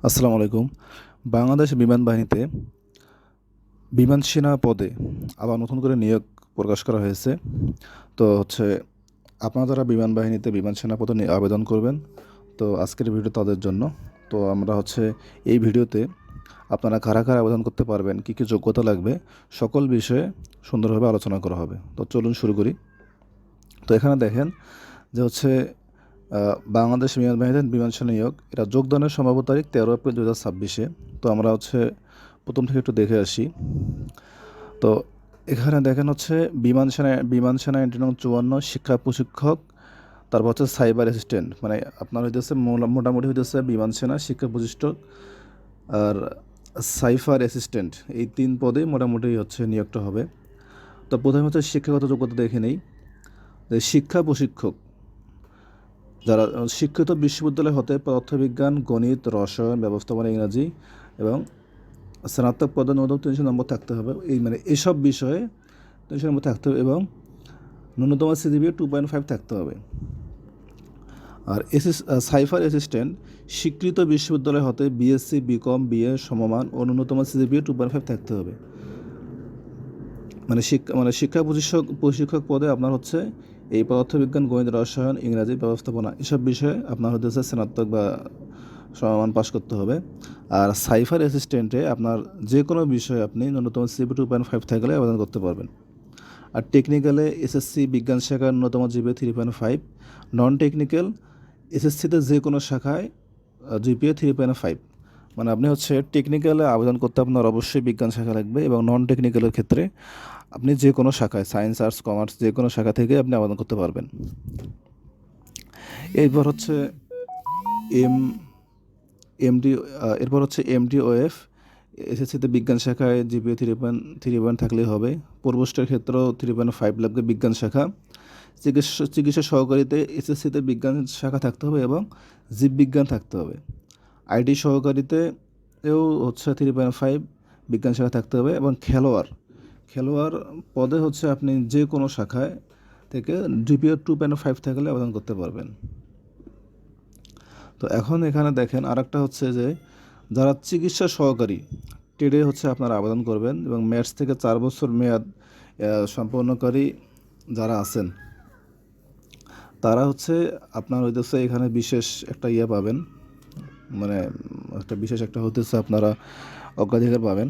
আসসালামু আলাইকুম। বাংলাদেশ বিমান বাহিনীতে বিমান সেনা পদে আবার নতুন করে নিয়োগ প্রকাশ করা হয়েছে। তো আপনারা যারা বিমান বাহিনীতে বিমান সেনা পদে আবেদন করবেন, তো আজকের ভিডিও তাদের জন্য। তো আমরা এই ভিডিওতে আপনারা কারা কারা আবেদন করতে পারবেন, কী কী যোগ্যতা লাগবে, সকল বিষয়ে সুন্দরভাবে আলোচনা করা হবে। তো চলুন শুরু করি। তো এখানে দেখেন যে বাংলাদেশ বিমান বাহিনীতে বিমান সেনা নিয়োগ, এটা যোগদানের সম্ভাব্য তারিখ 13 এপ্রিল 2026-এ। তো আমরা প্রথম থেকে একটু দেখে আসি। তো এখানে দেখেন বিমান সেনা এন্ট্রি নং 54 শিক্ষা প্রশিক্ষক, তারপর সাইবার অ্যাসিস্ট্যান্ট, মানে আপনার মোটামুটি বিমান সেনা শিক্ষা প্রশিক্ষক আর সাইফার অ্যাসিস্ট্যান্ট, এই 3 পদেই মোটামুটি নিয়োগটা হবে। তো প্রথমে শিক্ষাগত যোগ্যতা দেখে নেই। শিক্ষা প্রশিক্ষক যারা শিক্ষিত বিশ্ববিদ্যালয় হতে পদার্থবিজ্ঞান, গণিত, রসায়ন, ব্যবস্থাপনা, ইংরাজি এবং স্নাতক পদে ন্যূনতম 300 নম্বর থাকতে হবে। এইসব বিষয়ে 300 নম্বর থাকতে হবে এবং ন্যূনতম সিজিপিএ 2.5 থাকতে হবে। আর সাইফার অ্যাসিস্ট্যান্ট স্বীকৃত বিশ্ববিদ্যালয় হতে বিএসসি, বিকম, বিএ সমমান ও ন্যূনতম সিজিপিএ 2.5 থাকতে হবে। শিক্ষা প্রশিক্ষক পদে আপনার এই পদার্থবিজ্ঞান, গণিত, রসায়ন, ইংরাজি, ব্যবস্থাপনা এসব বিষয়ে আপনার স্নাতক বা সমমান পাশ করতে হবে। আর সাইফার অ্যাসিস্ট্যান্টে আপনার যে কোনো বিষয়ে আপনি ন্যূনতম সিজিপিএ 2.5 থাকলে আবেদন করতে পারবেন। আর টেকনিক্যালে এসএসসি বিজ্ঞান শাখার ন্যূনতম জিপিএ 3.5, নন টেকনিক্যাল এসএসসিতে যে কোনো শাখায় জিপিএ 3.5। মানে আপনি টেকনিক্যালে আবেদন করতে আপনার অবশ্যই বিজ্ঞান শাখা লাগবে এবং নন টেকনিক্যালের ক্ষেত্রে আপনি যে কোনো শাখায় সায়েন্স, আর্টস, কমার্স যে কোনো শাখা থেকে আপনি আবেদন করতে পারবেন। এরপর এম এমডি এরপর এমডিওএফ, এসএসসিতে বিজ্ঞান শাখায় জিপিএ 3.3 থাকলেই হবে। প্রবোস্টের ক্ষেত্রেও 3.5 লাগবে বিজ্ঞান শাখা। চিকিৎসা সহকারীতে এসএসসিতে বিজ্ঞান শাখা থাকতে হবে এবং জীববিজ্ঞান থাকতে হবে। আইটি সহকারীতেও 3.5 বিজ্ঞান শাখা থাকতে হবে এবং খেলোয়াড় পদে আপনি যে কোনো শাখায় থেকে জিপিএ 2.5 থাকলে আবেদন করতে পারবেন। তো এখন এখানে দেখেন আরেকটা যে যারা চিকিৎসা সহকারী ট্রেডে আপনারা আবেদন করবেন এবং ম্যাথস থেকে 4 বছর মেয়াদ সম্পন্নকারী যারা আছেন তারা আপনার এখানে বিশেষ একটা পাবেন, মানে একটা বিশেষ একটা আপনারা অগ্রাধিকার পাবেন।